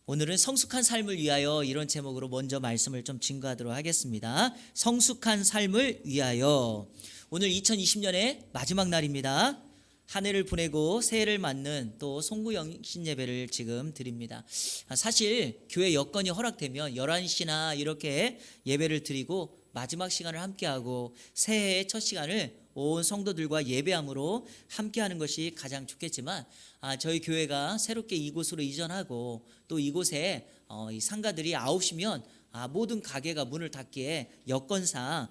오늘은 성숙한 삶을 위하여 이런 제목으로 먼저 말씀을 좀 증거하도록 하겠습니다. 성숙한 삶을 위하여. 오늘 2020년의 마지막 날입니다. 한 해를 보내고 새해를 맞는 또 송구영신 예배를 지금 드립니다. 사실 교회 여건이 허락되면 11시나 이렇게 예배를 드리고 마지막 시간을 함께하고 새해의 첫 시간을 온 성도들과 예배함으로 함께하는 것이 가장 좋겠지만 저희 교회가 새롭게 이곳으로 이전하고 또 이곳에 이 상가들이 9시면 모든 가게가 문을 닫기에 여건상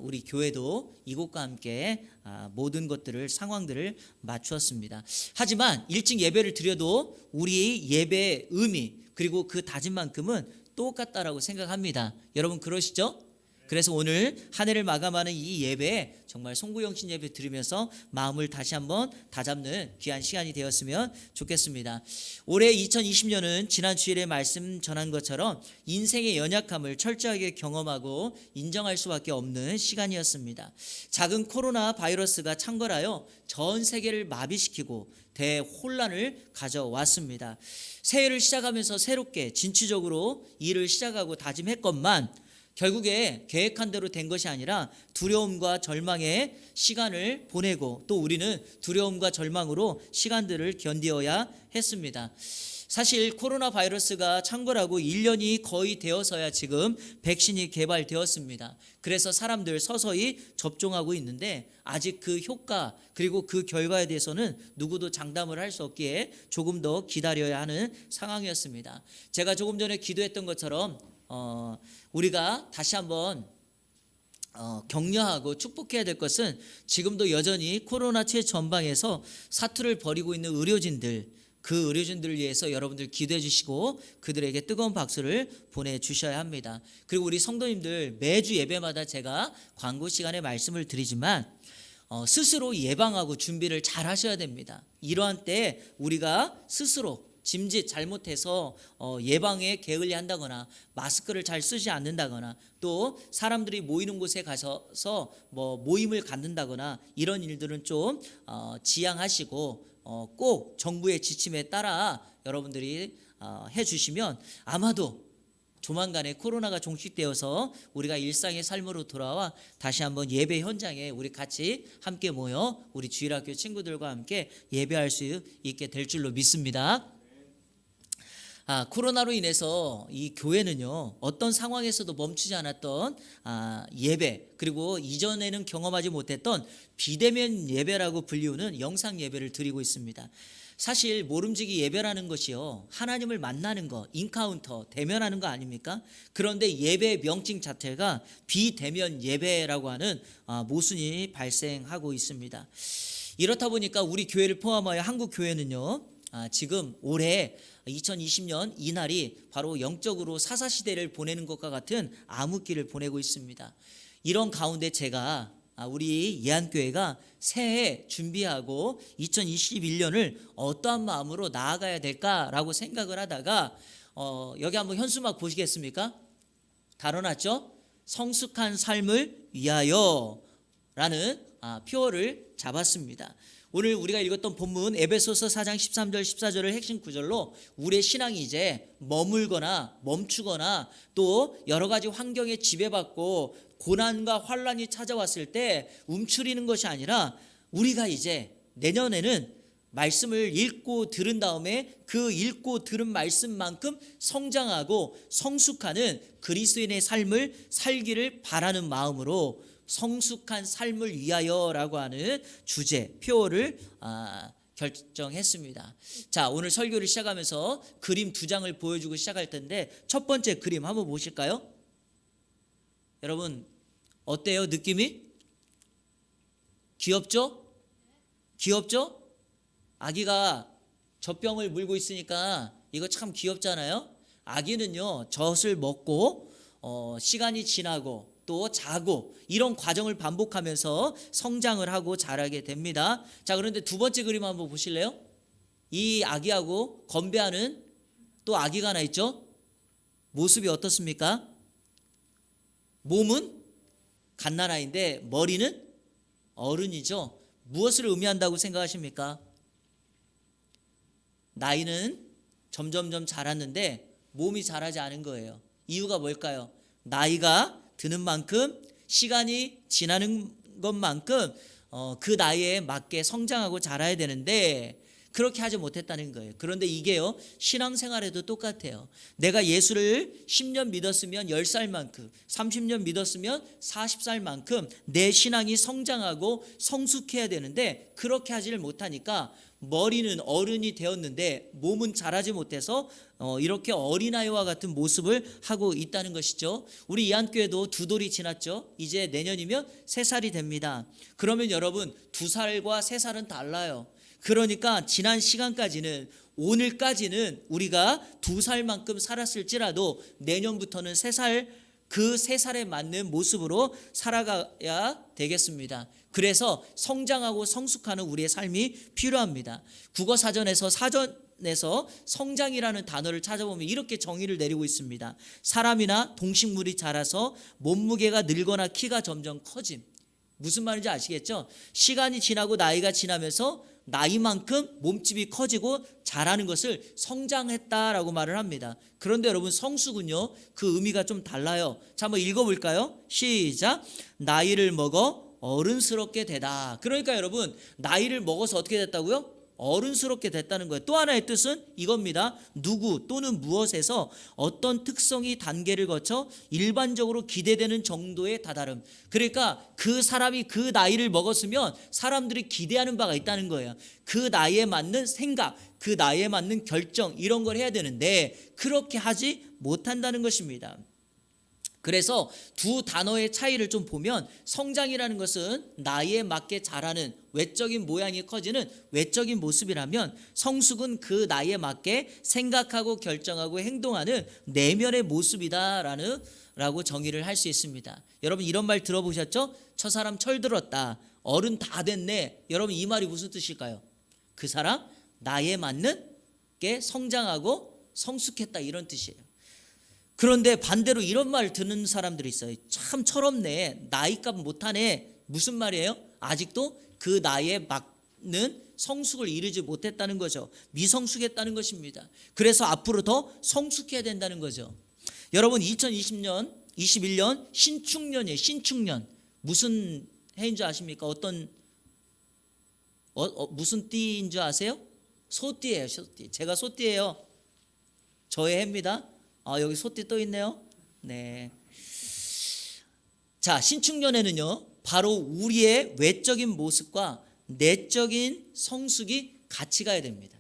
우리 교회도 이곳과 함께 모든 것들을 상황들을 맞추었습니다. 하지만 일찍 예배를 드려도 우리 예배의 의미 그리고 그 다짐만큼은 똑같다라고 생각합니다. 여러분 그러시죠? 그래서 오늘 한 해를 마감하는 이 예배에 정말 송구영신 예배 들으면서 마음을 다시 한번 다잡는 귀한 시간이 되었으면 좋겠습니다. 올해 2020년은 지난 주일에 말씀 전한 것처럼 인생의 연약함을 철저하게 경험하고 인정할 수밖에 없는 시간이었습니다. 작은 코로나 바이러스가 창궐하여 전 세계를 마비시키고 대혼란을 가져왔습니다. 새해를 시작하면서 새롭게 진취적으로 일을 시작하고 다짐했건만 결국에 계획한 대로 된 것이 아니라 두려움과 절망의 시간을 보내고 또 우리는 두려움과 절망으로 시간들을 견디어야 했습니다. 사실 코로나 바이러스가 창궐하고 1년이 거의 되어서야 지금 백신이 개발되었습니다. 그래서 사람들 서서히 접종하고 있는데 아직 그 효과 그리고 그 결과에 대해서는 누구도 장담을 할 수 없기에 조금 더 기다려야 하는 상황이었습니다. 제가 조금 전에 기도했던 것처럼 우리가 다시 한번 격려하고 축복해야 될 것은 지금도 여전히 코로나 최전방에서 사투를 벌이고 있는 의료진들, 그 의료진들을 위해서 여러분들 기도해 주시고 그들에게 뜨거운 박수를 보내주셔야 합니다. 그리고 우리 성도님들 매주 예배마다 제가 광고 시간에 말씀을 드리지만 스스로 예방하고 준비를 잘 하셔야 됩니다. 이러한 때 우리가 스스로 짐짓 잘못해서 예방에 게을리 한다거나 마스크를 잘 쓰지 않는다거나 또 사람들이 모이는 곳에 가셔서 모임을 갖는다거나 이런 일들은 좀 지양하시고 꼭 정부의 지침에 따라 여러분들이 해주시면 아마도 조만간에 코로나가 종식되어서 우리가 일상의 삶으로 돌아와 다시 한번 예배 현장에 우리 같이 함께 모여 우리 주일학교 친구들과 함께 예배할 수 있게 될 줄로 믿습니다. 코로나로 인해서 이 교회는요 어떤 상황에서도 멈추지 않았던 예배 그리고 이전에는 경험하지 못했던 비대면 예배라고 불리우는 영상 예배를 드리고 있습니다. 사실 모름지기 예배라는 것이요 하나님을 만나는 거 인카운터 대면하는 거 아닙니까? 그런데 예배의 명칭 자체가 비대면 예배라고 하는 모순이 발생하고 있습니다. 이렇다 보니까 우리 교회를 포함하여 한국 교회는요 지금 올해 2020년 이날이 바로 영적으로 사사시대를 보내는 것과 같은 암흑기를 보내고 있습니다. 이런 가운데 제가 우리 예한교회가 새해 준비하고 2021년을 어떠한 마음으로 나아가야 될까라고 생각을 하다가 여기 한번 현수막 보시겠습니까? 달아놨죠? 성숙한 삶을 위하여 라는 표어를 잡았습니다. 오늘 우리가 읽었던 본문 에베소서 4장 13절 14절을 핵심 구절로 우리의 신앙이 이제 머물거나 멈추거나 또 여러 가지 환경에 지배받고 고난과 환란이 찾아왔을 때 움츠리는 것이 아니라 우리가 이제 내년에는 말씀을 읽고 들은 다음에 그 읽고 들은 말씀만큼 성장하고 성숙하는 그리스도인의 삶을 살기를 바라는 마음으로 성숙한 삶을 위하여라고 하는 주제, 표어를 결정했습니다. 자, 오늘 설교를 시작하면서 그림 2장을 보여주고 시작할 텐데 첫 번째 그림 한번 보실까요? 여러분 어때요? 느낌이? 귀엽죠? 귀엽죠? 아기가 젖병을 물고 있으니까 이거 참 귀엽잖아요? 아기는요 젖을 먹고 시간이 지나고 또 자고 이런 과정을 반복하면서 성장을 하고 자라게 됩니다. 자, 그런데 두 번째 그림 한번 보실래요? 이 아기하고 건배하는 또 아기가 하나 있죠? 모습이 어떻습니까? 몸은 갓난아이인데 머리는 어른이죠. 무엇을 의미한다고 생각하십니까? 나이는 점점점 자랐는데 몸이 자라지 않은 거예요. 이유가 뭘까요? 나이가 드는 만큼, 시간이 지나는 것만큼 그 나이에 맞게 성장하고 자라야 되는데 그렇게 하지 못했다는 거예요. 그런데 이게요, 신앙생활에도 똑같아요. 내가 예수를 10년 믿었으면 10살만큼, 30년 믿었으면 40살만큼 내 신앙이 성장하고 성숙해야 되는데 그렇게 하지를 못하니까 머리는 어른이 되었는데 몸은 자라지 못해서 이렇게 어린아이와 같은 모습을 하고 있다는 것이죠. 우리 이한교회도 2돌이 지났죠. 이제 내년이면 3살이 됩니다. 그러면 여러분 2살과 3살은 달라요. 그러니까 지난 시간까지는, 오늘까지는 우리가 2살만큼 살았을지라도 내년부터는 3살, 그 3살에 맞는 모습으로 살아가야 되겠습니다. 그래서 성장하고 성숙하는 우리의 삶이 필요합니다. 국어사전에서 성장이라는 단어를 찾아보면 이렇게 정의를 내리고 있습니다. 사람이나 동식물이 자라서 몸무게가 늘거나 키가 점점 커짐. 무슨 말인지 아시겠죠? 시간이 지나고 나이가 지나면서 나이만큼 몸집이 커지고 자라는 것을 성장했다라고 말을 합니다. 그런데 여러분 성숙은요, 그 의미가 좀 달라요. 자, 한번 읽어볼까요? 시작. 나이를 먹어 어른스럽게 되다. 그러니까 여러분 나이를 먹어서 어떻게 됐다고요? 어른스럽게 됐다는 거예요. 또 하나의 뜻은 이겁니다. 누구 또는 무엇에서 어떤 특성이 단계를 거쳐 일반적으로 기대되는 정도에 다다름. 그러니까 그 사람이 그 나이를 먹었으면 사람들이 기대하는 바가 있다는 거예요. 그 나이에 맞는 생각, 그 나이에 맞는 결정, 이런 걸 해야 되는데 그렇게 하지 못한다는 것입니다. 그래서 두 단어의 차이를 좀 보면 성장이라는 것은 나이에 맞게 자라는 외적인 모양이 커지는 외적인 모습이라면 성숙은 그 나이에 맞게 생각하고 결정하고 행동하는 내면의 모습이다라고 정의를 할 수 있습니다. 여러분 이런 말 들어보셨죠? 저 사람 철들었다. 어른 다 됐네. 여러분 이 말이 무슨 뜻일까요? 그 사람 나이에 맞는 게 성장하고 성숙했다, 이런 뜻이에요. 그런데 반대로 이런 말 듣는 사람들이 있어요. 참 철없네. 나이값 못하네. 무슨 말이에요? 아직도 그 나이에 맞는 성숙을 이루지 못했다는 거죠. 미성숙했다는 것입니다. 그래서 앞으로 더 성숙해야 된다는 거죠. 여러분 2020년, 21년 신축년이에요. 신축년. 무슨 해인 줄 아십니까? 무슨 띠인 줄 아세요? 소띠예요. 소띠. 제가 소띠예요. 저의 해입니다. 여기 소띠 또 있네요. 네. 자, 신축년에는요, 바로 우리의 외적인 모습과 내적인 성숙이 같이 가야 됩니다.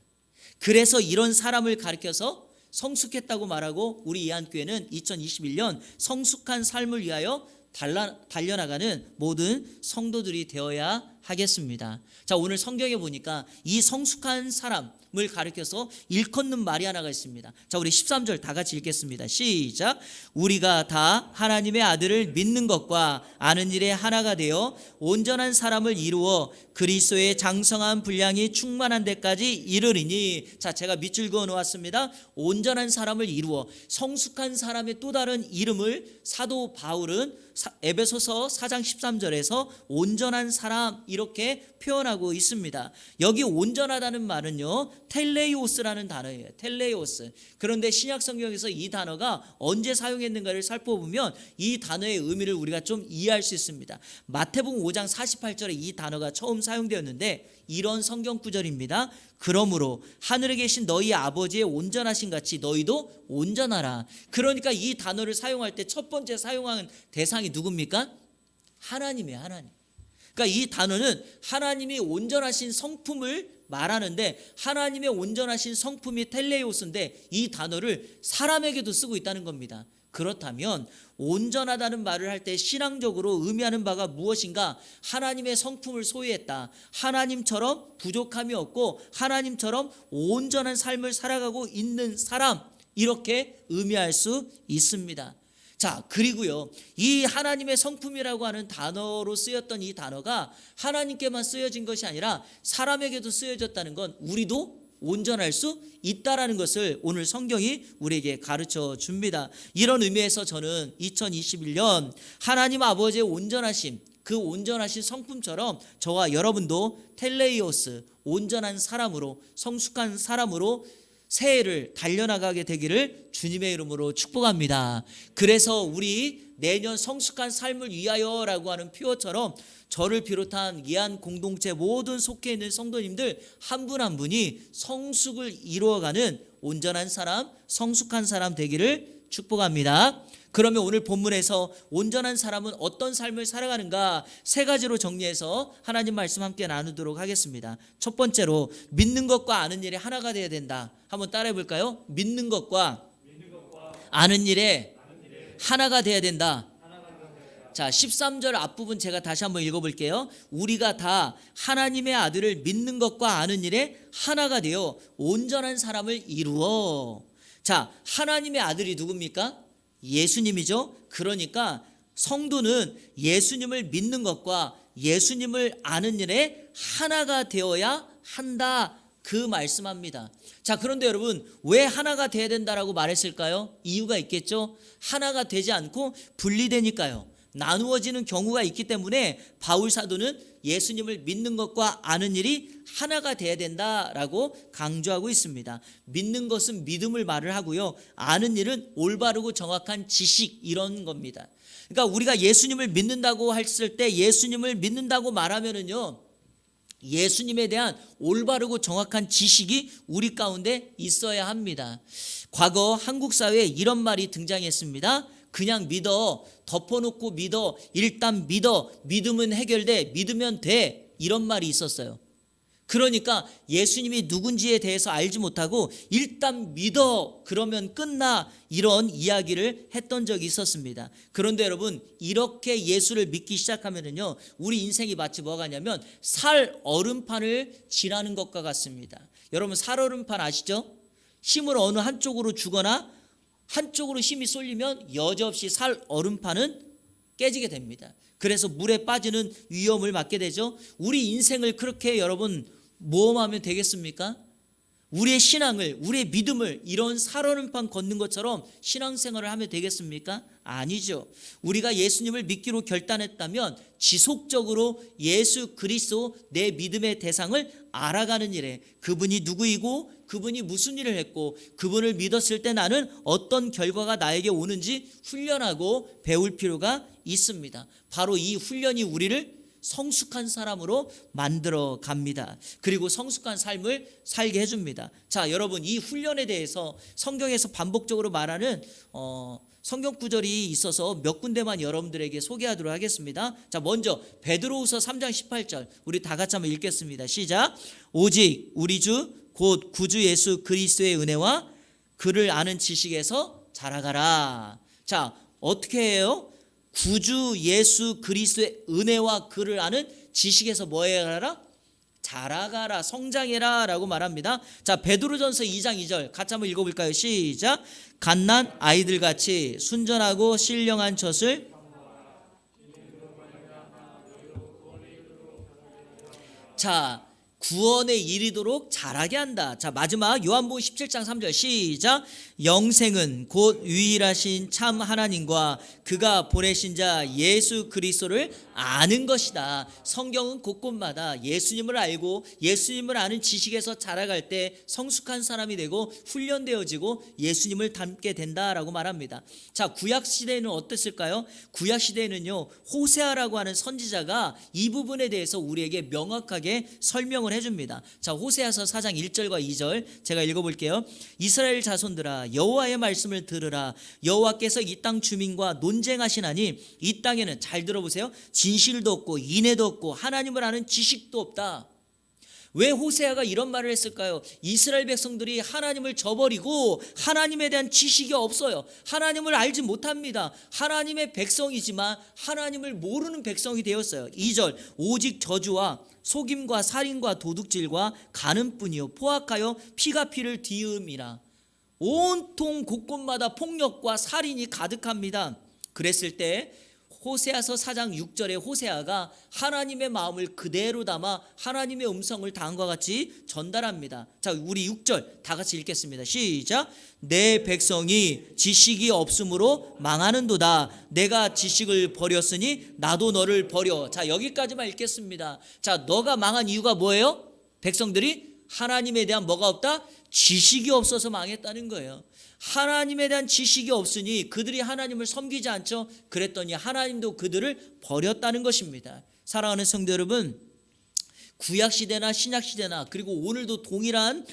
그래서 이런 사람을 가리켜서 성숙했다고 말하고 우리 이한교회는 2021년 성숙한 삶을 위하여 달려나가는 모든 성도들이 되어야 하겠습니다. 자, 오늘 성경에 보니까 이 성숙한 사람을 가리켜서 일컫는 말이 하나가 있습니다. 자, 우리 13절 다 같이 읽겠습니다. 시작. 우리가 다 하나님의 아들을 믿는 것과 아는 일에 하나가 되어 온전한 사람을 이루어 그리스도의 장성한 분량이 충만한 데까지 이르리니. 자, 제가 밑줄 그어 놓았습니다. 온전한 사람을 이루어. 성숙한 사람의 또 다른 이름을 사도 바울은 에베소서 4장 13절에서 온전한 사람 이렇게 표현하고 있습니다. 여기 온전하다는 말은요, 텔레이오스라는 단어예요. 텔레이오스. 그런데 신약 성경에서 이 단어가 언제 사용했는가를 살펴보면 이 단어의 의미를 우리가 좀 이해할 수 있습니다. 마태복음 5장 48절에 이 단어가 처음 사용되었는데 이런 성경 구절입니다. 그러므로 하늘에 계신 너희 아버지의 온전하신 같이 너희도 온전하라. 그러니까 이 단어를 사용할 때 첫 번째 사용하는 대상이 누굽니까? 하나님이에요. 하나님. 그러니까 이 단어는 하나님이 온전하신 성품을 말하는데 하나님의 온전하신 성품이 텔레이오스인데 이 단어를 사람에게도 쓰고 있다는 겁니다. 그렇다면 온전하다는 말을 할 때 신앙적으로 의미하는 바가 무엇인가? 하나님의 성품을 소유했다. 하나님처럼 부족함이 없고 하나님처럼 온전한 삶을 살아가고 있는 사람, 이렇게 의미할 수 있습니다. 자, 그리고요, 이 하나님의 성품이라고 하는 단어로 쓰였던 이 단어가 하나님께만 쓰여진 것이 아니라 사람에게도 쓰여졌다는 건 우리도 온전할 수 있다라는 것을 오늘 성경이 우리에게 가르쳐 줍니다. 이런 의미에서 저는 2021년 하나님 아버지의 온전하심, 그 온전하신 성품처럼 저와 여러분도 텔레이오스, 온전한 사람으로, 성숙한 사람으로 새해를 달려나가게 되기를 주님의 이름으로 축복합니다. 그래서 우리 내년 성숙한 삶을 위하여라고 하는 표어처럼 저를 비롯한 예한 공동체 모든 속해 있는 성도님들 한 분 한 분이 성숙을 이루어가는 온전한 사람, 성숙한 사람 되기를 축복합니다. 그러면 오늘 본문에서 온전한 사람은 어떤 삶을 살아가는가 세 가지로 정리해서 하나님 말씀 함께 나누도록 하겠습니다. 첫 번째로 믿는 것과 아는 일이 하나가 되어야 된다. 한번 따라해 볼까요? 믿는 것과 아는 일에 하나가 되어야 된다. 자, 13절 앞부분 제가 다시 한번 읽어볼게요. 우리가 다 하나님의 아들을 믿는 것과 아는 일에 하나가 되어 온전한 사람을 이루어. 자, 하나님의 아들이 누굽니까? 예수님이죠. 그러니까 성도는 예수님을 믿는 것과 예수님을 아는 일에 하나가 되어야 한다, 그 말씀합니다. 자, 그런데 여러분 왜 하나가 되어야 된다라고 말했을까요? 이유가 있겠죠. 하나가 되지 않고 분리되니까요. 나누어지는 경우가 있기 때문에 바울 사도는 예수님을 믿는 것과 아는 일이 하나가 되어야 된다라고 강조하고 있습니다. 믿는 것은 믿음을 말을 하고요, 아는 일은 올바르고 정확한 지식, 이런 겁니다. 그러니까 우리가 예수님을 믿는다고 했을 때 예수님을 믿는다고 말하면은요, 예수님에 대한 올바르고 정확한 지식이 우리 가운데 있어야 합니다. 과거 한국 사회에 이런 말이 등장했습니다. 그냥 믿어, 덮어놓고 믿어, 일단 믿어, 믿으면 해결돼, 믿으면 돼, 이런 말이 있었어요. 그러니까 예수님이 누군지에 대해서 알지 못하고 일단 믿어, 그러면 끝나, 이런 이야기를 했던 적이 있었습니다. 그런데 여러분, 이렇게 예수를 믿기 시작하면은요, 우리 인생이 마치 뭐가 냐면 살 얼음판을 지나는 것과 같습니다. 여러분, 살 얼음판 아시죠? 힘을 어느 한쪽으로 주거나 한쪽으로 힘이 쏠리면 여지없이 살 얼음판은 깨지게 됩니다. 그래서 물에 빠지는 위험을 맞게 되죠. 우리 인생을 그렇게 여러분 모험하면 되겠습니까? 우리의 신앙을, 우리의 믿음을 이런 살 얼음판 걷는 것처럼 신앙생활을 하면 되겠습니까? 아니죠. 우리가 예수님을 믿기로 결단했다면 지속적으로 예수 그리스도, 내 믿음의 대상을 알아가는 일에, 그분이 누구이고 그분이 무슨 일을 했고 그분을 믿었을 때 나는 어떤 결과가 나에게 오는지 훈련하고 배울 필요가 있습니다. 바로 이 훈련이 우리를 성숙한 사람으로 만들어 갑니다. 그리고 성숙한 삶을 살게 해줍니다. 자, 여러분, 이 훈련에 대해서 성경에서 반복적으로 말하는 성경 구절이 있어서 몇 군데만 여러분들에게 소개하도록 하겠습니다. 자, 먼저 베드로후서 3장 18절 우리 다 같이 한번 읽겠습니다. 시작. 오직 우리 주 곧 구주 예수 그리스도의 은혜와 그를 아는 지식에서 자라가라. 자, 어떻게 해요? 구주 예수 그리스도의 은혜와 그를 아는 지식에서 뭐 해라? 자라가라, 성장해라 라고 말합니다. 자, 베드로전서 2장 2절 같이 한번 읽어볼까요? 시작. 갓난 아이들같이 순전하고 신령한 젖을 자, 구원에 이르도록 자라게 한다. 자, 마지막 요한복음 17장 3절 시작. 영생은 곧 유일하신 참 하나님과 그가 보내신 자 예수 그리스도를 아는 것이다. 성경은 곳곳마다 예수님을 알고 예수님을 아는 지식에서 자라갈 때 성숙한 사람이 되고 훈련되어지고 예수님을 닮게 된다라고 말합니다. 자, 구약 시대에는 어땠을까요? 구약 시대에는요, 호세아라고 하는 선지자가 이 부분에 대해서 우리에게 명확하게 설명을 해줍니다. 자, 호세아서 4장 1절과 2절 제가 읽어볼게요. 이스라엘 자손들아, 여호와의 말씀을 들으라. 여호와께서 이 땅 주민과 논쟁하시나니 이 땅에는, 잘 들어보세요, 진실도 없고 인애도 없고 하나님을 아는 지식도 없다. 왜 호세아가 이런 말을 했을까요? 이스라엘 백성들이 하나님을 저버리고 하나님에 대한 지식이 없어요. 하나님을 알지 못합니다. 하나님의 백성이지만 하나님을 모르는 백성이 되었어요. 2절. 오직 저주와 속임과 살인과 도둑질과 간음뿐이요 포악하여 피가 피를 뒤음이라. 온통 곳곳마다 폭력과 살인이 가득합니다. 그랬을 때 호세아서 4장 6절에 호세아가 하나님의 마음을 그대로 담아 하나님의 음성을 다음과 같이 전달합니다. 자, 우리 6절 다 같이 읽겠습니다. 시작. 내 백성이 지식이 없으므로 망하는도다. 내가 지식을 버렸으니 나도 너를 버려. 자, 여기까지만 읽겠습니다. 자, 너가 망한 이유가 뭐예요? 백성들이 하나님에 대한 뭐가 없다? 지식이 없어서 망했다는 거예요. 하나님에 대한 지식이 없으니 그들이 하나님을 섬기지 않죠. 그랬더니 하나님도 그들을 버렸다는 것입니다. 사랑하는 성도 여러분, 구약시대나 신약시대나 그리고 오늘도 동일한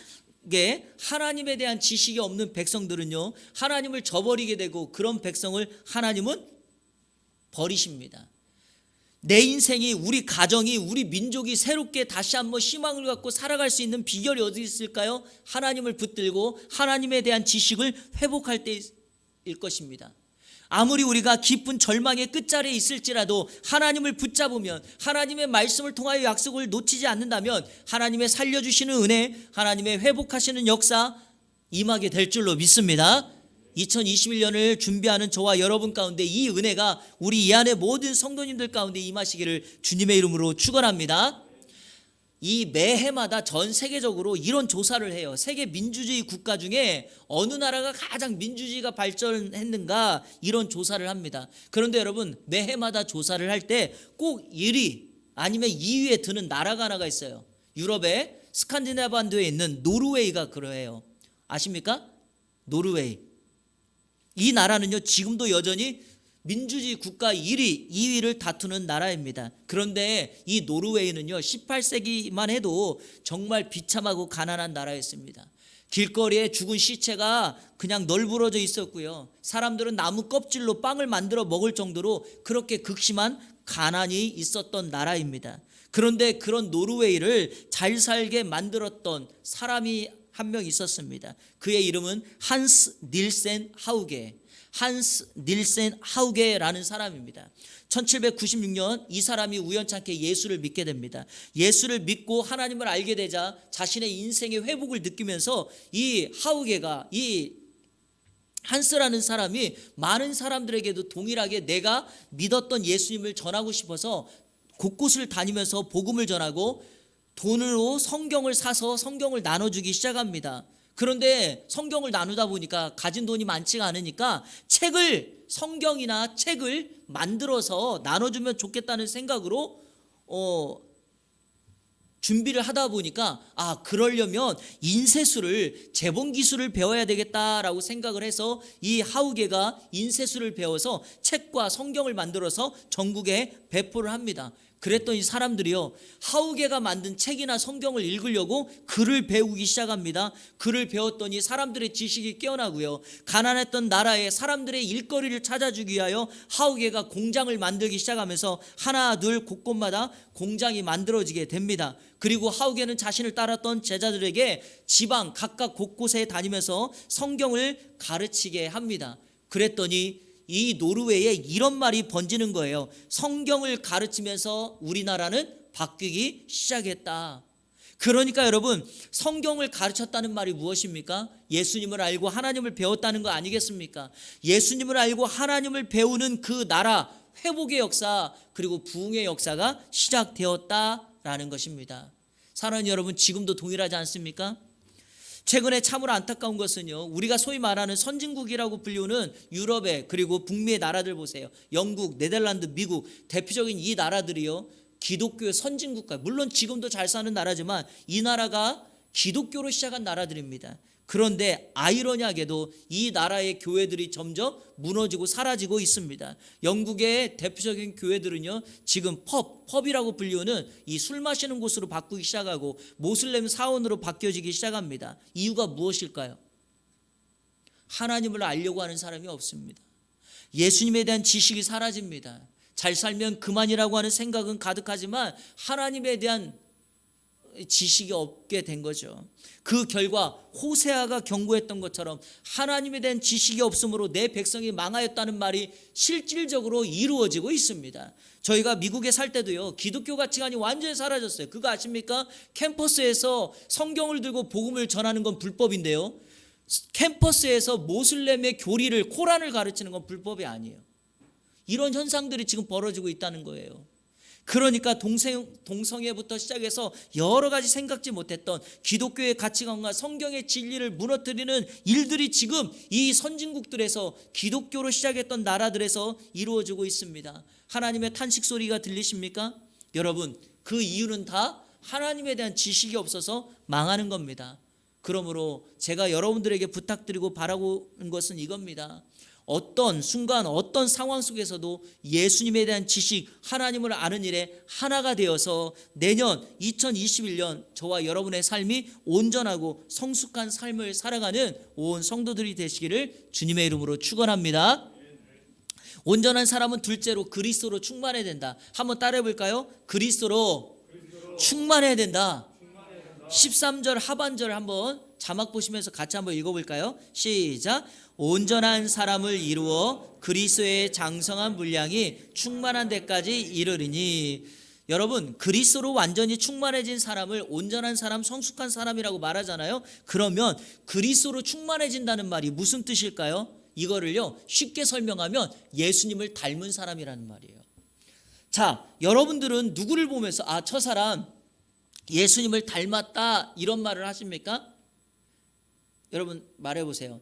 게 하나님에 대한 지식이 없는 백성들은요, 하나님을 저버리게 되고 그런 백성을 하나님은 버리십니다. 내 인생이, 우리 가정이, 우리 민족이 새롭게 다시 한번 희망을 갖고 살아갈 수 있는 비결이 어디 있을까요? 하나님을 붙들고 하나님에 대한 지식을 회복할 때일 것입니다. 아무리 우리가 깊은 절망의 끝자리에 있을지라도 하나님을 붙잡으면, 하나님의 말씀을 통하여 약속을 놓치지 않는다면 하나님의 살려주시는 은혜, 하나님의 회복하시는 역사 임하게 될 줄로 믿습니다. 2021년을 준비하는 저와 여러분 가운데 이 은혜가 우리 이 안에 모든 성도님들 가운데 임하시기를 주님의 이름으로 축원합니다. 이 매해마다 전 세계적으로 이런 조사를 해요. 세계 민주주의 국가 중에 어느 나라가 가장 민주주의가 발전했는가, 이런 조사를 합니다. 그런데 여러분, 매해마다 조사를 할 때 꼭 1위 아니면 2위에 드는 나라가 하나가 있어요. 유럽의 스칸디나반도에 있는 노르웨이가 그래요. 아십니까? 노르웨이. 이 나라는요, 지금도 여전히 민주주의 국가 1위, 2위를 다투는 나라입니다. 그런데 이 노르웨이는요, 18세기만 해도 정말 비참하고 가난한 나라였습니다. 길거리에 죽은 시체가 그냥 널브러져 있었고요. 사람들은 나무 껍질로 빵을 만들어 먹을 정도로 그렇게 극심한 가난이 있었던 나라입니다. 그런데 그런 노르웨이를 잘 살게 만들었던 사람이 한 명 있었습니다. 그의 이름은 한스 닐센 하우게라는 사람입니다. 1796년 이 사람이 우연찮게 예수를 믿게 됩니다. 예수를 믿고 하나님을 알게 되자 자신의 인생의 회복을 느끼면서 이 하우게가, 이 한스라는 사람이 많은 사람들에게도 동일하게 내가 믿었던 예수님을 전하고 싶어서 곳곳을 다니면서 복음을 전하고 돈으로 성경을 사서 성경을 나눠주기 시작합니다. 그런데 성경을 나누다 보니까 가진 돈이 많지가 않으니까 성경이나 책을 만들어서 나눠주면 좋겠다는 생각으로 준비를 하다 보니까, 그러려면 인쇄술을, 재본기술을 배워야 되겠다라고 생각을 해서 이 하우게가 인쇄술을 배워서 책과 성경을 만들어서 전국에 배포를 합니다. 그랬더니 사람들이요, 하우게가 만든 책이나 성경을 읽으려고 글을 배우기 시작합니다. 글을 배웠더니 사람들의 지식이 깨어나고요, 가난했던 나라에 사람들의 일거리를 찾아주기 위하여 하우게가 공장을 만들기 시작하면서 하나 둘 곳곳마다 공장이 만들어지게 됩니다. 그리고 하우게는 자신을 따랐던 제자들에게 지방 각각 곳곳에 다니면서 성경을 가르치게 합니다. 그랬더니 이 노르웨이에 이런 말이 번지는 거예요. 성경을 가르치면서 우리나라는 바뀌기 시작했다. 그러니까 여러분, 성경을 가르쳤다는 말이 무엇입니까? 예수님을 알고 하나님을 배웠다는 거 아니겠습니까? 예수님을 알고 하나님을 배우는 그 나라 회복의 역사, 그리고 부흥의 역사가 시작되었다라는 것입니다. 사랑하는 여러분, 지금도 동일하지 않습니까? 최근에 참으로 안타까운 것은요, 우리가 소위 말하는 선진국이라고 불리우는 유럽의 그리고 북미의 나라들 보세요. 영국, 네덜란드, 미국, 대표적인 이 나라들이요, 기독교의 선진국가, 물론 지금도 잘 사는 나라지만 이 나라가 기독교로 시작한 나라들입니다. 그런데 아이러니하게도 이 나라의 교회들이 점점 무너지고 사라지고 있습니다. 영국의 대표적인 교회들은요, 지금 펍이라고 불리우는 이 술 마시는 곳으로 바꾸기 시작하고 모슬렘 사원으로 바뀌어지기 시작합니다. 이유가 무엇일까요? 하나님을 알려고 하는 사람이 없습니다. 예수님에 대한 지식이 사라집니다. 잘 살면 그만이라고 하는 생각은 가득하지만 하나님에 대한 지식이 없게 된 거죠. 그 결과 호세아가 경고했던 것처럼 하나님에 대한 지식이 없으므로 내 백성이 망하였다는 말이 실질적으로 이루어지고 있습니다. 저희가 미국에 살 때도요, 기독교 가치관이 완전히 사라졌어요. 그거 아십니까? 캠퍼스에서 성경을 들고 복음을 전하는 건 불법인데요, 캠퍼스에서 모슬렘의 교리를, 코란을 가르치는 건 불법이 아니에요. 이런 현상들이 지금 벌어지고 있다는 거예요. 그러니까 동성애부터 시작해서 여러 가지 생각지 못했던 기독교의 가치관과 성경의 진리를 무너뜨리는 일들이 지금 이 선진국들에서, 기독교로 시작했던 나라들에서 이루어지고 있습니다. 하나님의 탄식 소리가 들리십니까? 여러분, 그 이유는 다 하나님에 대한 지식이 없어서 망하는 겁니다. 그러므로 제가 여러분들에게 부탁드리고 바라는 것은 이겁니다. 어떤 순간 어떤 상황 속에서도 예수님에 대한 지식, 하나님을 아는 일에 하나가 되어서 내년 2021년 저와 여러분의 삶이 온전하고 성숙한 삶을 살아가는 온 성도들이 되시기를 주님의 이름으로 축원합니다. 온전한 사람은 둘째로 그리스도로 충만해야 된다. 한번 따라해 볼까요? 그리스도로 충만해야 된다. 13절 하반절 한번 자막 보시면서 같이 한번 읽어볼까요? 시작. 온전한 사람을 이루어 그리스도의 장성한 분량이 충만한 데까지 이르리니. 여러분, 그리스도로 완전히 충만해진 사람을 온전한 사람, 성숙한 사람이라고 말하잖아요. 그러면 그리스도로 충만해진다는 말이 무슨 뜻일까요? 이거를요 쉽게 설명하면 예수님을 닮은 사람이라는 말이에요. 자, 여러분들은 누구를 보면서 저 사람 예수님을 닮았다 이런 말을 하십니까? 여러분 말해보세요.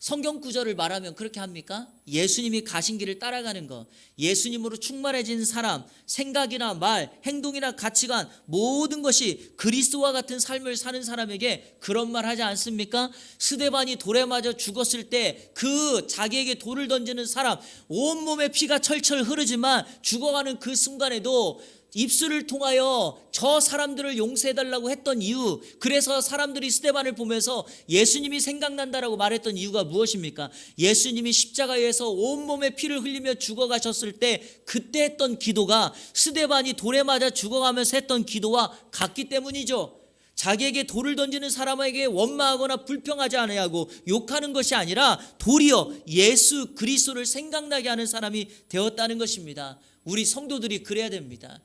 성경 구절을 말하면 그렇게 합니까? 예수님이 가신 길을 따라가는 것, 예수님으로 충만해진 사람, 생각이나 말, 행동이나 가치관 모든 것이 그리스도와 같은 삶을 사는 사람에게 그런 말 하지 않습니까? 스데반이 돌에 맞아 죽었을 때 그 자기에게 돌을 던지는 사람 온몸에 피가 철철 흐르지만 죽어가는 그 순간에도 입술을 통하여 저 사람들을 용서해달라고 했던 이유, 그래서 사람들이 스데반을 보면서 예수님이 생각난다라고 말했던 이유가 무엇입니까? 예수님이 십자가에서 온몸에 피를 흘리며 죽어가셨을 때 그때 했던 기도가 스데반이 돌에 맞아 죽어가면서 했던 기도와 같기 때문이죠. 자기에게 돌을 던지는 사람에게 원망하거나 불평하지 아니하고 욕하는 것이 아니라 도리어 예수 그리스도를 생각나게 하는 사람이 되었다는 것입니다. 우리 성도들이 그래야 됩니다.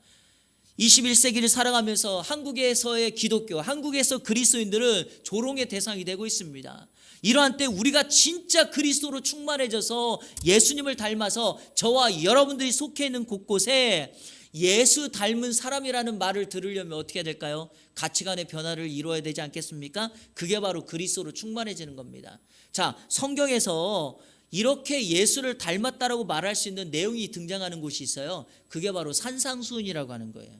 21세기를 살아가면서 한국에서의 기독교, 한국에서 그리스도인들은 조롱의 대상이 되고 있습니다. 이러한 때 우리가 진짜 그리스도로 충만해져서 예수님을 닮아서 저와 여러분들이 속해 있는 곳곳에 예수 닮은 사람이라는 말을 들으려면 어떻게 해야 될까요? 가치관의 변화를 이루어야 되지 않겠습니까? 그게 바로 그리스도로 충만해지는 겁니다. 자, 성경에서 이렇게 예수를 닮았다라고 말할 수 있는 내용이 등장하는 곳이 있어요. 그게 바로 산상수훈이라고 하는 거예요.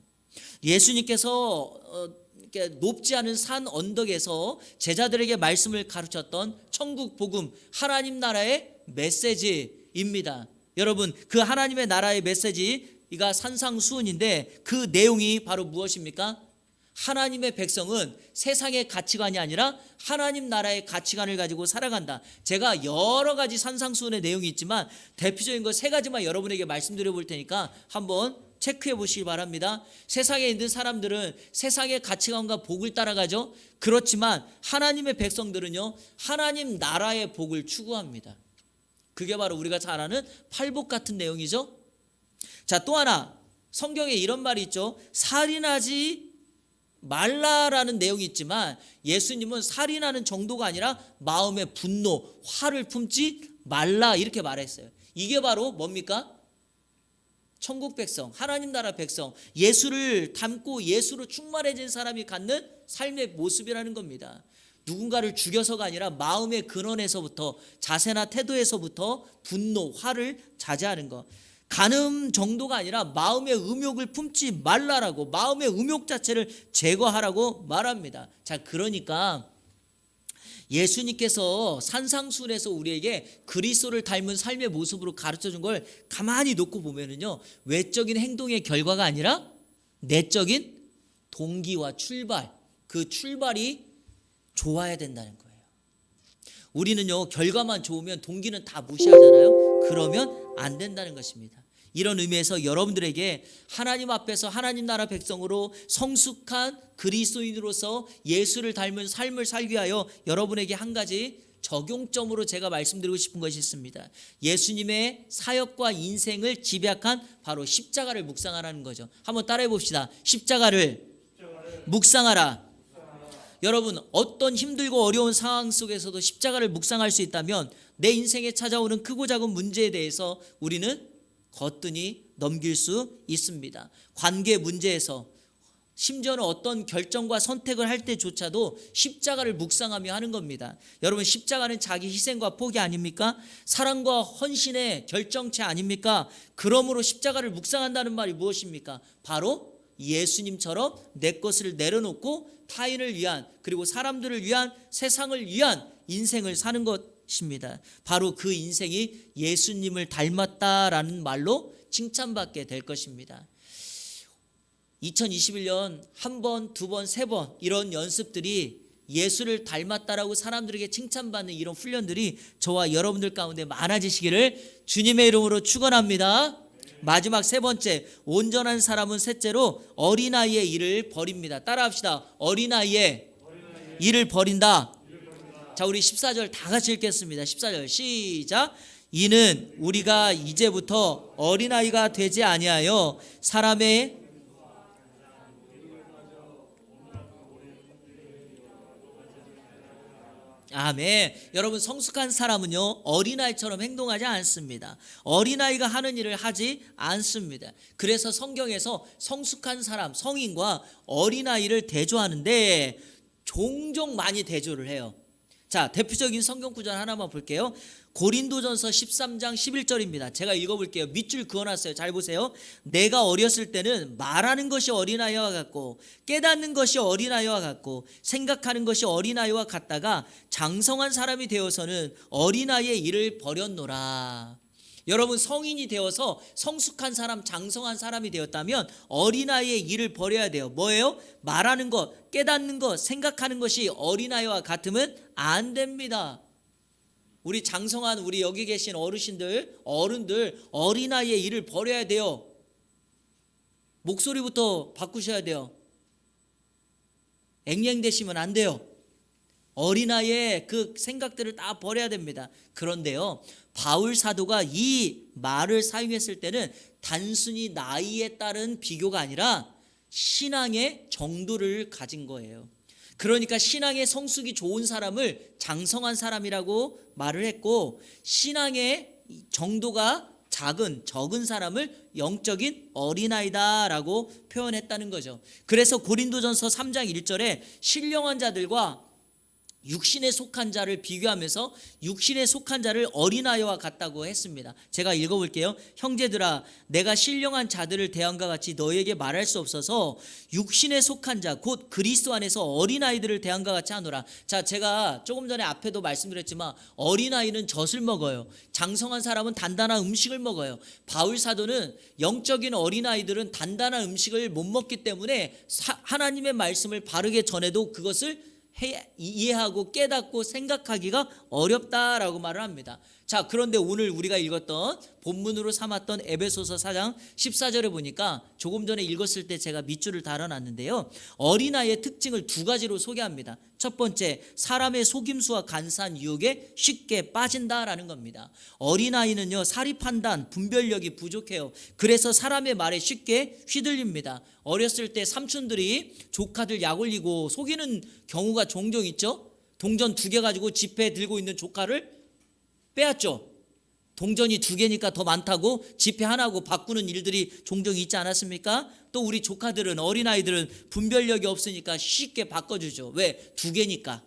예수님께서 이렇게 높지 않은 산 언덕에서 제자들에게 말씀을 가르쳤던 천국 복음, 하나님 나라의 메시지입니다. 여러분, 그 하나님의 나라의 메시지가 산상수훈인데 그 내용이 바로 무엇입니까? 하나님의 백성은 세상의 가치관이 아니라 하나님 나라의 가치관을 가지고 살아간다. 제가 여러 가지 산상수훈의 내용이 있지만 대표적인 것 3가지만 여러분에게 말씀드려 볼 테니까 한번 체크해 보시기 바랍니다. 세상에 있는 사람들은 세상의 가치관과 복을 따라가죠. 그렇지만 하나님의 백성들은요, 하나님 나라의 복을 추구합니다. 그게 바로 우리가 잘 아는 팔복 같은 내용이죠. 자, 또 하나 성경에 이런 말이 있죠. 살인하지 말라라는 내용이 있지만 예수님은 살인하는 정도가 아니라 마음의 분노, 화를 품지 말라 이렇게 말했어요. 이게 바로 뭡니까? 천국 백성, 하나님 나라 백성, 예수를 닮고 예수로 충만해진 사람이 갖는 삶의 모습이라는 겁니다. 누군가를 죽여서가 아니라 마음의 근원에서부터, 자세나 태도에서부터 분노, 화를 자제하는 것. 간음 정도가 아니라 마음의 음욕을 품지 말라라고, 마음의 음욕 자체를 제거하라고 말합니다. 자, 그러니까 예수님께서 산상수훈에서 우리에게 그리스도를 닮은 삶의 모습으로 가르쳐준 걸 가만히 놓고 보면은요, 외적인 행동의 결과가 아니라 내적인 동기와 출발, 그 출발이 좋아야 된다는 거예요. 우리는요, 결과만 좋으면 동기는 다 무시하잖아요. 그러면 안 된다는 것입니다. 이런 의미에서 여러분들에게 하나님 앞에서 하나님 나라 백성으로 성숙한 그리스도인으로서 예수를 닮은 삶을 살기 위하여 여러분에게 한 가지 적용점으로 제가 말씀드리고 싶은 것이 있습니다. 예수님의 사역과 인생을 집약한 바로 십자가를 묵상하라는 거죠. 한번 따라해 봅시다. 십자가를 묵상하라. 여러분, 어떤 힘들고 어려운 상황 속에서도 십자가를 묵상할 수 있다면 내 인생에 찾아오는 크고 작은 문제에 대해서 우리는 거뜬히 넘길 수 있습니다. 관계 문제에서, 심지어는 어떤 결정과 선택을 할 때조차도 십자가를 묵상하며 하는 겁니다. 여러분, 십자가는 자기 희생과 포기 아닙니까? 사랑과 헌신의 결정체 아닙니까? 그러므로 십자가를 묵상한다는 말이 무엇입니까? 바로 예수님처럼 내 것을 내려놓고 타인을 위한, 그리고 사람들을 위한, 세상을 위한 인생을 사는 것입니다. 바로 그 인생이 예수님을 닮았다라는 말로 칭찬받게 될 것입니다. 2021년 한 번, 두 번, 세 번 이런 연습들이 예수를 닮았다라고 사람들에게 칭찬받는 이런 훈련들이 저와 여러분들 가운데 많아지시기를 주님의 이름으로 축원합니다. 마지막 세 번째, 온전한 사람은 셋째로 어린아이의 일을 버립니다. 따라합시다. 어린아이의 일을 버린다. 자, 우리 14절 다 같이 읽겠습니다. 14절 시작. 이는 우리가 이제부터 어린아이가 되지 아니하여 사람의 아멘. 여러분, 성숙한 사람은요 어린아이처럼 행동하지 않습니다. 어린아이가 하는 일을 하지 않습니다. 그래서 성경에서 성숙한 사람, 성인과 어린아이를 대조하는데 종종 많이 대조를 해요. 자, 대표적인 성경 구절 하나만 볼게요. 고린도전서 13장 11절입니다. 제가 읽어볼게요. 밑줄 그어놨어요. 잘 보세요. 내가 어렸을 때는 말하는 것이 어린아이와 같고 깨닫는 것이 어린아이와 같고 생각하는 것이 어린아이와 같다가 장성한 사람이 되어서는 어린아이의 일을 버렸노라. 여러분, 성인이 되어서 성숙한 사람, 장성한 사람이 되었다면 어린아이의 일을 버려야 돼요. 뭐예요? 말하는 것, 깨닫는 것, 생각하는 것이 어린아이와 같으면 안 됩니다. 우리 장성한, 우리 여기 계신 어르신들, 어른들, 어린아이의 일을 버려야 돼요. 목소리부터 바꾸셔야 돼요. 앵앵대시면 안 돼요. 어린아이의 그 생각들을 다 버려야 됩니다. 그런데요, 바울 사도가 이 말을 사용했을 때는 단순히 나이에 따른 비교가 아니라 신앙의 정도를 가진 거예요. 그러니까 신앙의 성숙이 좋은 사람을 장성한 사람이라고 말을 했고, 신앙의 정도가 적은 사람을 영적인 어린아이다라고 표현했다는 거죠. 그래서 고린도전서 3장 1절에 신령한 자들과 육신에 속한 자를 비교하면서 육신에 속한 자를 어린아이와 같다고 했습니다. 제가 읽어볼게요. 형제들아, 내가 신령한 자들을 대함과 같이 너희에게 말할 수 없어서 육신에 속한 자 곧 그리스도 안에서 어린아이들을 대함과 같이 하노라. 자, 제가 조금 전에 앞에도 말씀드렸지만 어린아이는 젖을 먹어요. 장성한 사람은 단단한 음식을 먹어요. 바울 사도는 영적인 어린아이들은 단단한 음식을 못 먹기 때문에 하나님의 말씀을 바르게 전해도 그것을 이해하고 깨닫고 생각하기가 어렵다라고 말을 합니다. 자, 그런데 오늘 우리가 읽었던 본문으로 삼았던 에베소서 4장 14절에 보니까 조금 전에 읽었을 때 제가 밑줄을 달아놨는데요, 어린아이의 특징을 두 가지로 소개합니다. 첫 번째, 사람의 속임수와 간사한 유혹에 쉽게 빠진다라는 겁니다. 어린아이는요 사리 판단, 분별력이 부족해요. 그래서 사람의 말에 쉽게 휘둘립니다. 어렸을 때 삼촌들이 조카들 약 올리고 속이는 경우가 종종 있죠. 동전 2개 가지고 지폐 들고 있는 조카를 빼앗죠. 동전이 2개니까 더 많다고 지폐 하나고 바꾸는 일들이 종종 있지 않았습니까? 또 우리 조카들은, 어린아이들은 분별력이 없으니까 쉽게 바꿔주죠. 왜? 2개니까.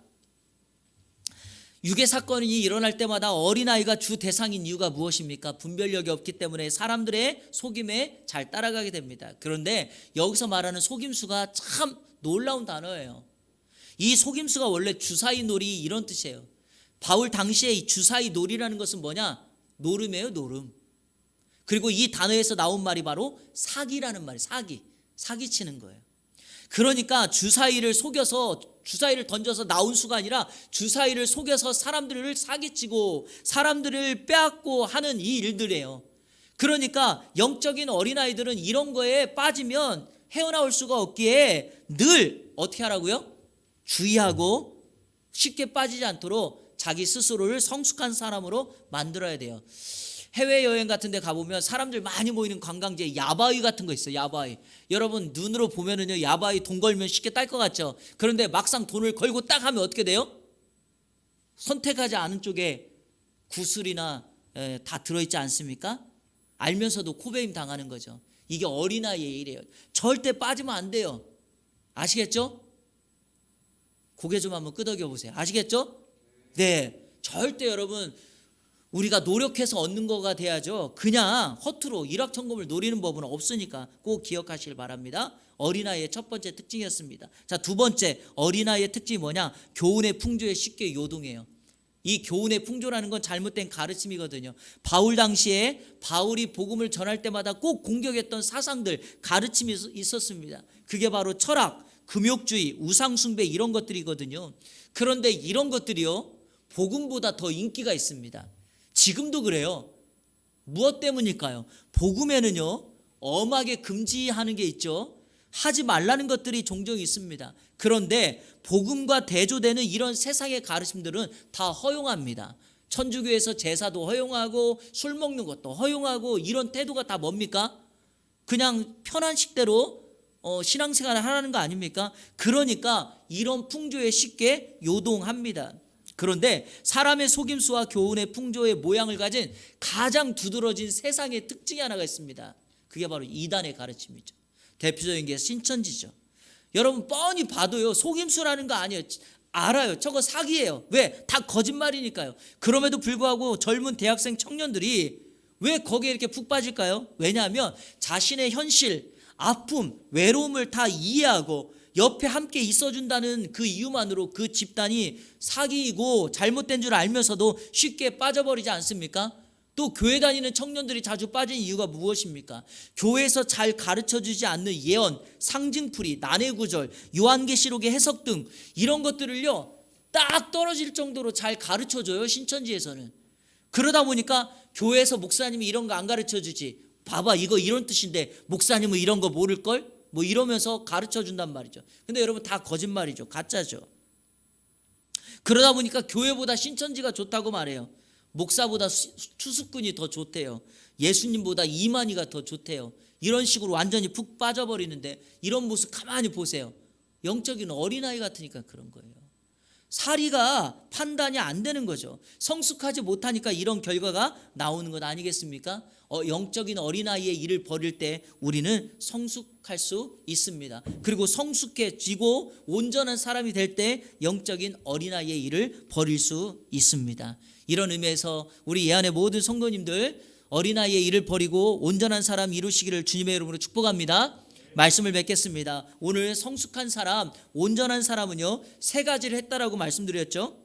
유괴 사건이 일어날 때마다 어린아이가 주 대상인 이유가 무엇입니까? 분별력이 없기 때문에 사람들의 속임에 잘 따라가게 됩니다. 그런데 여기서 말하는 속임수가 참 놀라운 단어예요. 이 속임수가 원래 주사위 놀이 이런 뜻이에요. 바울 당시에 이 주사위 놀이라는 것은 뭐냐? 노름이에요, 노름. 그리고 이 단어에서 나온 말이 바로 사기라는 말이에요. 사기치는 거예요. 그러니까 주사위를 속여서, 주사위를 던져서 나온 수가 아니라 주사위를 속여서 사람들을 사기치고 사람들을 빼앗고 하는 이 일들이에요. 그러니까 영적인 어린아이들은 이런 거에 빠지면 헤어나올 수가 없기에 늘 어떻게 하라고요? 주의하고 쉽게 빠지지 않도록 자기 스스로를 성숙한 사람으로 만들어야 돼요. 해외여행 같은 데 가보면 사람들 많이 모이는 관광지에 야바위 같은 거 있어요. 야바위. 여러분 눈으로 보면은요 야바위 돈 걸면 쉽게 딸 것 같죠. 그런데 막상 돈을 걸고 딱 하면 어떻게 돼요? 선택하지 않은 쪽에 구슬이나 다 들어있지 않습니까? 알면서도 코베임 당하는 거죠. 이게 어린아이의 일이에요. 절대 빠지면 안 돼요. 아시겠죠? 고개 좀 한번 끄덕여 보세요. 아시겠죠? 네, 절대 여러분 우리가 노력해서 얻는 거가 돼야죠. 그냥 허투루 일확천금을 노리는 법은 없으니까 꼭 기억하시길 바랍니다. 어린아이의 첫 번째 특징이었습니다. 자, 두 번째 어린아이의 특징이 뭐냐? 교훈의 풍조에 쉽게 요동해요. 이 교훈의 풍조라는 건 잘못된 가르침이거든요. 바울 당시에 바울이 복음을 전할 때마다 꼭 공격했던 사상들, 가르침이 있었습니다. 그게 바로 철학, 금욕주의, 우상숭배 이런 것들이거든요. 그런데 이런 것들이요, 복음보다 더 인기가 있습니다. 지금도 그래요. 무엇 때문일까요? 복음에는요, 엄하게 금지하는 게 있죠. 하지 말라는 것들이 종종 있습니다. 그런데 복음과 대조되는 이런 세상의 가르침들은 다 허용합니다. 천주교에서 제사도 허용하고 술 먹는 것도 허용하고 이런 태도가 다 뭡니까? 그냥 편한 식대로 신앙생활을 하라는 거 아닙니까? 그러니까 이런 풍조에 쉽게 요동합니다. 그런데 사람의 속임수와 교훈의 풍조의 모양을 가진 가장 두드러진 세상의 특징이 하나가 있습니다. 그게 바로 이단의 가르침이죠. 대표적인 게 신천지죠. 여러분 뻔히 봐도요, 속임수라는 거 아니에요. 알아요. 저거 사기예요. 왜? 다 거짓말이니까요. 그럼에도 불구하고 젊은 대학생 청년들이 왜 거기에 이렇게 푹 빠질까요? 왜냐하면 자신의 현실, 아픔, 외로움을 다 이해하고 옆에 함께 있어준다는 그 이유만으로 그 집단이 사기이고 잘못된 줄 알면서도 쉽게 빠져버리지 않습니까? 또 교회 다니는 청년들이 자주 빠진 이유가 무엇입니까? 교회에서 잘 가르쳐주지 않는 예언, 상징풀이, 난해구절, 요한계시록의 해석 등 이런 것들을요, 딱 떨어질 정도로 잘 가르쳐줘요, 신천지에서는. 그러다 보니까 교회에서 목사님이 이런 거 안 가르쳐주지, 봐봐 이거 이런 뜻인데 목사님은 이런 거 모를걸? 뭐 이러면서 가르쳐준단 말이죠. 근데 여러분 다 거짓말이죠. 가짜죠. 그러다 보니까 교회보다 신천지가 좋다고 말해요. 목사보다 추수꾼이 더 좋대요. 예수님보다 이만희가 더 좋대요. 이런 식으로 완전히 푹 빠져버리는데 이런 모습 가만히 보세요. 영적인 어린아이 같으니까 그런 거예요. 사리가 판단이 안 되는 거죠. 성숙하지 못하니까 이런 결과가 나오는 것 아니겠습니까? 영적인 어린아이의 일을 벌일 때 우리는 성숙할 수 있습니다. 그리고 성숙해지고 온전한 사람이 될 때 영적인 어린아이의 일을 벌일 수 있습니다. 이런 의미에서 우리 예안의 모든 성도님들 어린아이의 일을 벌이고 온전한 사람 이루시기를 주님의 이름으로 축복합니다. 말씀을 맺겠습니다. 오늘 성숙한 사람, 온전한 사람은요, 세 가지를 했다라고 말씀드렸죠.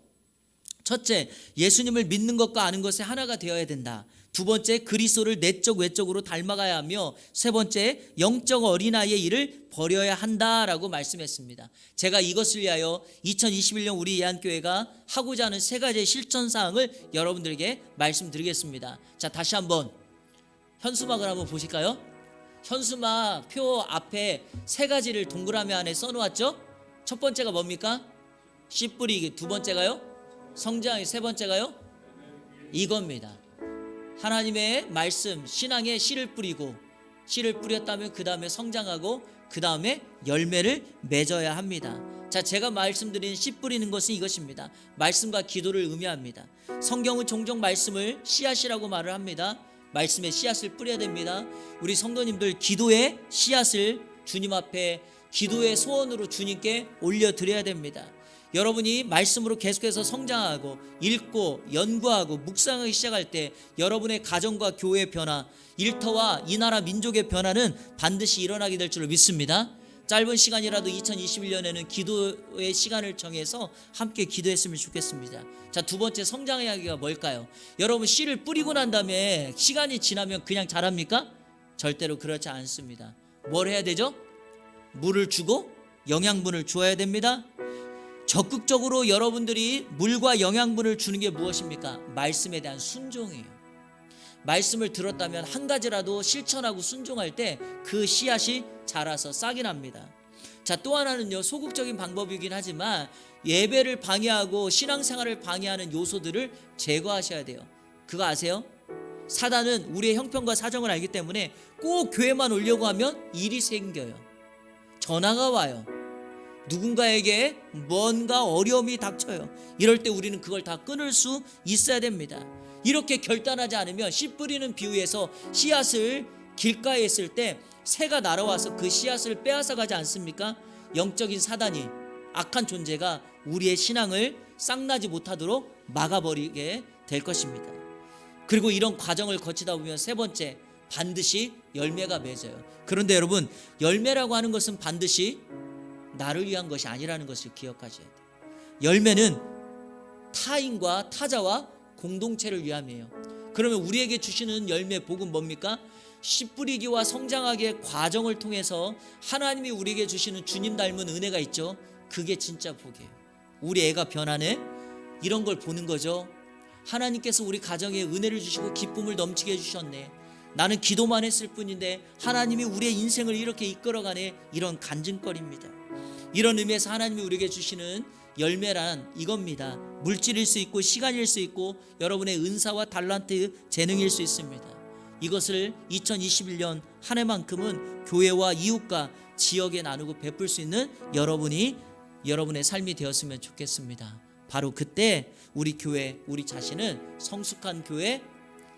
첫째, 예수님을 믿는 것과 아는 것에 하나가 되어야 된다. 두 번째, 그리스도를 내적 외적으로 닮아가야 하며, 세 번째, 영적 어린아이의 일을 벌여야 한다라고 말씀했습니다. 제가 이것을 위하여 2021년 우리 예안교회가 하고자 하는 세 가지의 실천사항을 여러분들에게 말씀드리겠습니다. 자, 다시 한번 현수막을 한번 보실까요? 현수막 표 앞에 세 가지를 동그라미 안에 써놓았죠? 첫 번째가 뭡니까? 씨 뿌리기. 두 번째가요? 성장하기. 세 번째가요? 이겁니다. 하나님의 말씀, 신앙에 씨를 뿌리고, 씨를 뿌렸다면 그 다음에 성장하고, 그 다음에 열매를 맺어야 합니다. 자, 제가 말씀드린 씨 뿌리는 것은 이것입니다. 말씀과 기도를 의미합니다. 성경은 종종 말씀을 씨앗이라고 말을 합니다. 말씀에 씨앗을 뿌려야 됩니다. 우리 성도님들 기도의 씨앗을 주님 앞에 기도의 소원으로 주님께 올려드려야 됩니다. 여러분이 말씀으로 계속해서 성장하고 읽고 연구하고 묵상하기 시작할 때 여러분의 가정과 교회의 변화, 일터와 이 나라 민족의 변화는 반드시 일어나게 될 줄로 믿습니다. 짧은 시간이라도 2021년에는 기도의 시간을 정해서 함께 기도했으면 좋겠습니다. 자, 두 번째 성장의 이야기가 뭘까요? 여러분 씨를 뿌리고 난 다음에 시간이 지나면 그냥 자랍니까? 절대로 그렇지 않습니다. 뭘 해야 되죠? 물을 주고 영양분을 주어야 됩니다. 적극적으로 여러분들이 물과 영양분을 주는 게 무엇입니까? 말씀에 대한 순종이에요. 말씀을 들었다면 한 가지라도 실천하고 순종할 때 그 씨앗이 자라서 싹이 납니다. 자, 또 하나는요, 소극적인 방법이긴 하지만 예배를 방해하고 신앙생활을 방해하는 요소들을 제거하셔야 돼요. 그거 아세요? 사단은 우리의 형편과 사정을 알기 때문에 꼭 교회만 오려고 하면 일이 생겨요. 전화가 와요. 누군가에게 뭔가 어려움이 닥쳐요. 이럴 때 우리는 그걸 다 끊을 수 있어야 됩니다. 이렇게 결단하지 않으면 씨 뿌리는 비유에서 씨앗을 길가에 했을 때 새가 날아와서 그 씨앗을 빼앗아 가지 않습니까? 영적인 사단이, 악한 존재가 우리의 신앙을 싹나지 못하도록 막아버리게 될 것입니다. 그리고 이런 과정을 거치다 보면 세 번째, 반드시 열매가 맺어요. 그런데 여러분, 열매라고 하는 것은 반드시 나를 위한 것이 아니라는 것을 기억하셔야 돼요. 열매는 타인과 타자와 공동체를 위함이에요. 그러면 우리에게 주시는 열매 복은 뭡니까? 씨 뿌리기와 성장하기의 과정을 통해서 하나님이 우리에게 주시는 주님 닮은 은혜가 있죠. 그게 진짜 복이에요. 우리 애가 변하네? 이런 걸 보는 거죠. 하나님께서 우리 가정에 은혜를 주시고 기쁨을 넘치게 해주셨네. 나는 기도만 했을 뿐인데 하나님이 우리의 인생을 이렇게 이끌어가네. 이런 간증거리입니다. 이런 의미에서 하나님이 우리에게 주시는 열매란 이겁니다. 물질일 수 있고 시간일 수 있고 여러분의 은사와 달란트, 재능일 수 있습니다. 이것을 2021년 한 해만큼은 교회와 이웃과 지역에 나누고 베풀 수 있는 여러분의 삶이 되었으면 좋겠습니다. 바로 그때 우리 교회, 우리 자신은 성숙한 교회,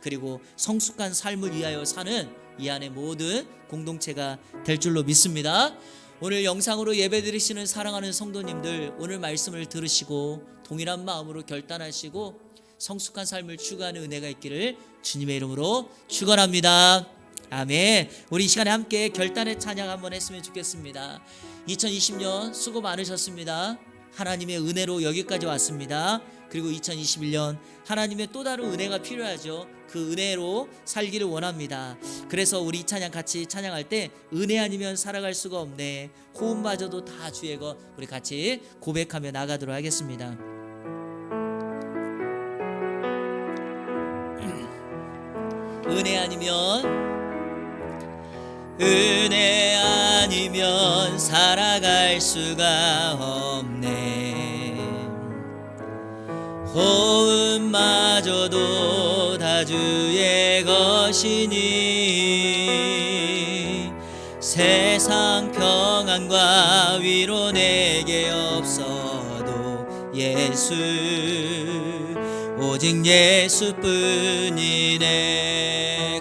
그리고 성숙한 삶을 위하여 사는 이 안의 모든 공동체가 될 줄로 믿습니다. 오늘 영상으로 예배드리시는 사랑하는 성도님들, 오늘 말씀을 들으시고 동일한 마음으로 결단하시고 성숙한 삶을 추구하는 은혜가 있기를 주님의 이름으로 축원합니다. 아멘. 우리 이 시간에 함께 결단의 찬양 한번 했으면 좋겠습니다. 2020년 수고 많으셨습니다. 하나님의 은혜로 여기까지 왔습니다. 그리고 2021년 하나님의 또 다른 은혜가 필요하죠. 그 은혜로 살기를 원합니다. 그래서 우리 이 찬양 같이 찬양할 때 은혜 아니면 살아갈 수가 없네, 호흡마저도 다 주의 것, 우리 같이 고백하며 나가도록 하겠습니다. 은혜 아니면 살아갈 수가 없네. 호흡마저도 다 주의 것이니 세상 평안과 위로 내게 없어도 예수, 오직 예수뿐이네.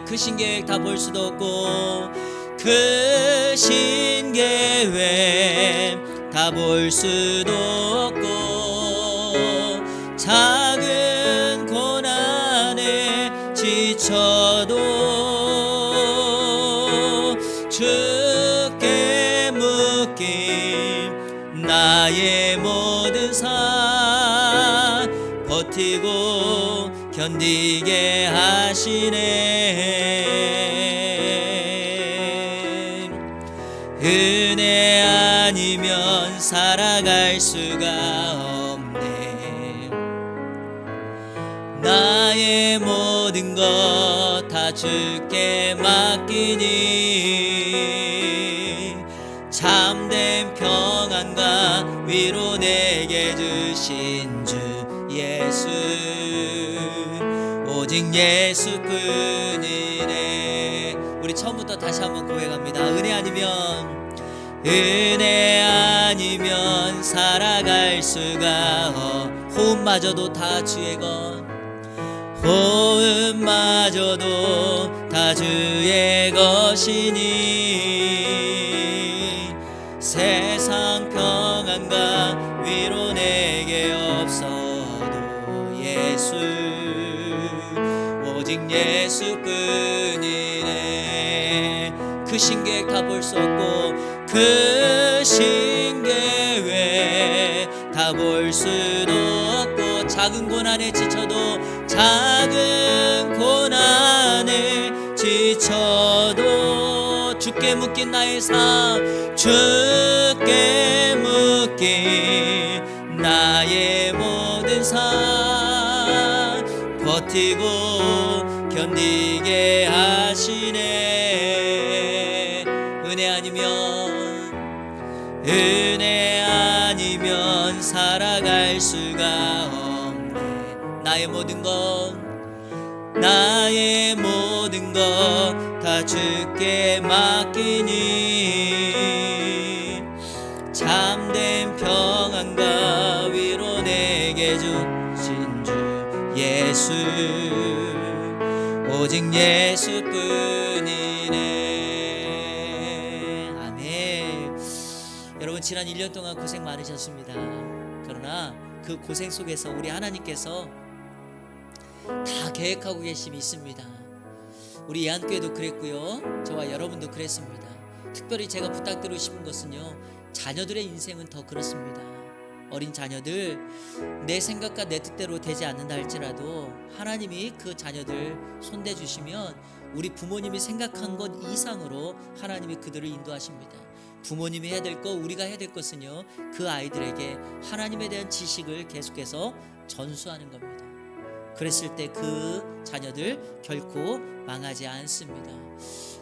크신 계획 다 볼 수도 없고 크신 계획 다 볼 수도 없고 작은 고난에 지쳐도 주께 묶인 나의 모든 삶 버티고 견디게 하시네. 은혜 아니면 살아갈 수가 없네. 나의 모든 것 다 주께 맡기니 참된 평안과 위로 내게 주신 주 예수, 오직 예수뿐이네. 우리 처음부터 다시 한번 고백합니다. 은혜 아니면 살아갈 수가 호흡마저도 다 주의 것, 호흡마저도 다 주의 것이니 세상 평안과 위로 내게 없어도 예수, 오직 예수뿐이네. 크신 계획 다 볼 수 없고 크신 계획 다 볼 수도 없고 작은 고난에 지쳐도 작은 고난에 지쳐도 주께 묶인 나의 삶, 주께 묶인 나의 모든 삶 버티고 견디게 하시네. 은혜 아니면 살아갈 수가 없네. 나의 모든 것 다 주께 맡기니 참된 평안과 위로 내게 주신 주 예수, 오직 예수뿐이네. 아멘. 여러분, 지난 1년 동안 고생 많으셨습니다. 그러나 그 고생 속에서 우리 하나님께서 다 계획하고 계심이 있습니다. 우리 예안교회도 그랬고요, 저와 여러분도 그랬습니다. 특별히 제가 부탁드리고 싶은 것은요, 자녀들의 인생은 더 그렇습니다. 어린 자녀들, 내 생각과 내 뜻대로 되지 않는다 할지라도 하나님이 그 자녀들 손대 주시면 우리 부모님이 생각한 것 이상으로 하나님이 그들을 인도하십니다. 부모님이 해야 될 것, 우리가 해야 될 것은요, 그 아이들에게 하나님에 대한 지식을 계속해서 전수하는 겁니다. 그랬을 때 그 자녀들 결코 망하지 않습니다.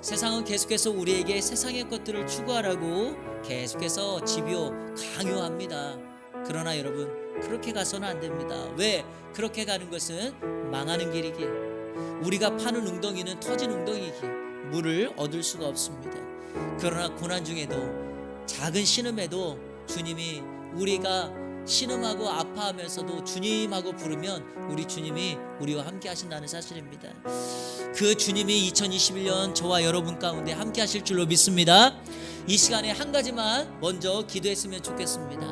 세상은 계속해서 우리에게 세상의 것들을 추구하라고 계속해서 집요, 강요합니다. 그러나 여러분, 그렇게 가서는 안 됩니다. 왜? 그렇게 가는 것은 망하는 길이기에, 우리가 파는 웅덩이는 터진 웅덩이기에 물을 얻을 수가 없습니다. 그러나 고난 중에도, 작은 신음에도 주님이, 우리가 신음하고 아파하면서도 주님하고 부르면 우리 주님이 우리와 함께 하신다는 사실입니다. 그 주님이 2021년 저와 여러분 가운데 함께 하실 줄로 믿습니다. 이 시간에 한 가지만 먼저 기도했으면 좋겠습니다.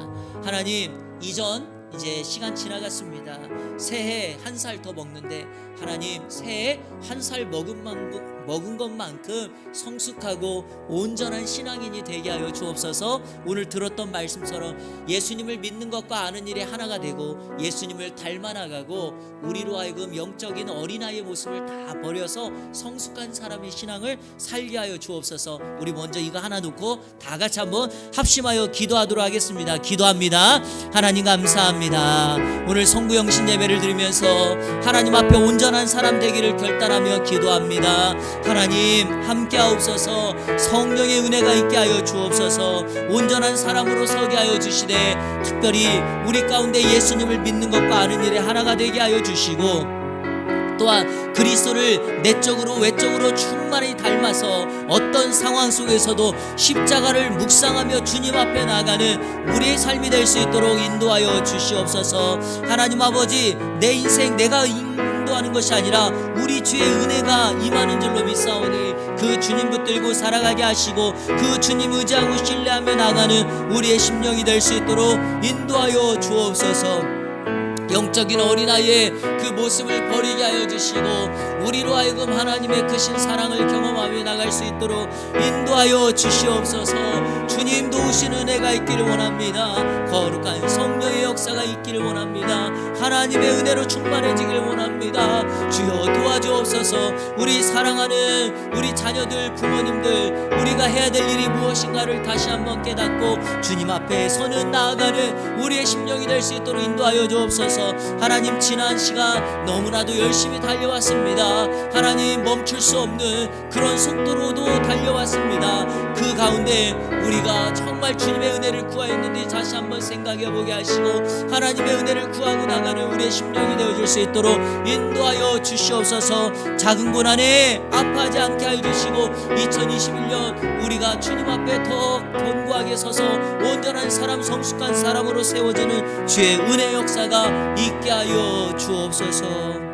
하나님, 이제 시간 지나갔습니다. 새해 한 살 더 먹는데 하나님, 새해 한 살 먹은 것만큼 성숙하고 온전한 신앙인이 되게 하여 주옵소서. 오늘 들었던 말씀처럼 예수님을 믿는 것과 아는 일이 하나가 되고 예수님을 닮아나가고 우리로 하여금 영적인 어린아이의 모습을 다 버려서 성숙한 사람의 신앙을 살게 하여 주옵소서. 우리 먼저 이거 하나 놓고 다 같이 한번 합심하여 기도하도록 하겠습니다. 기도합니다. 하나님 감사합니다. 오늘 성구영신 예배를 드리면서 하나님 앞에 온전한 사람 되기를 결단하며 기도합니다. 하나님 함께하옵소서. 성령의 은혜가 있게 하여 주옵소서. 온전한 사람으로 서게 하여 주시되, 특별히 우리 가운데 예수님을 믿는 것과 아는 일에 하나가 되게 하여 주시고, 또한 그리스도를 내적으로 외적으로 충만히 닮아서 어떤 상황 속에서도 십자가를 묵상하며 주님 앞에 나아가는 우리의 삶이 될 수 있도록 인도하여 주시옵소서. 하나님 아버지, 내 인생 내가 인도하는 것이 아니라 우리 주의 은혜가 임하는 줄로 믿사오니 그 주님 붙들고 살아가게 하시고 그 주님 의지하고 신뢰하며 나가는 우리의 심령이 될 수 있도록 인도하여 주옵소서. 영적인 어린아이의 그 모습을 버리게 하여 주시고 우리로 하여금 하나님의 크신 사랑을 경험하며 나갈 수 있도록 인도하여 주시옵소서. 주님 도우신 은혜가 있기를 원합니다. 거룩한 성령의 역사가 있기를 원합니다. 하나님의 은혜로 충만해지기를 원합니다. 주여 도와주옵소서. 우리 사랑하는 우리 자녀들, 부모님들, 우리가 해야 될 일이 무엇인가를 다시 한번 깨닫고 주님 앞에 서는 나아가는 우리의 심령이 될 수 있도록 인도하여 주옵소서. 하나님, 지난 시간 너무나도 열심히 달려왔습니다. 하나님, 멈출 수 없는 그런 속도로도 달려왔습니다. 그 가운데 우리가 정말 주님의 은혜를 구하였는지 다시 한번 생각해보게 하시고 하나님의 은혜를 구하고 나가는 우리의 심령이 되어줄 수 있도록 인도하여 주시옵소서. 작은 고난에 아파하지 않게 해주시고 2021년 우리가 주님 앞에 더 견고하게 서서 온전한 사람, 성숙한 사람으로 세워지는 주의 은혜 역사가 있게 하여 주옵소서.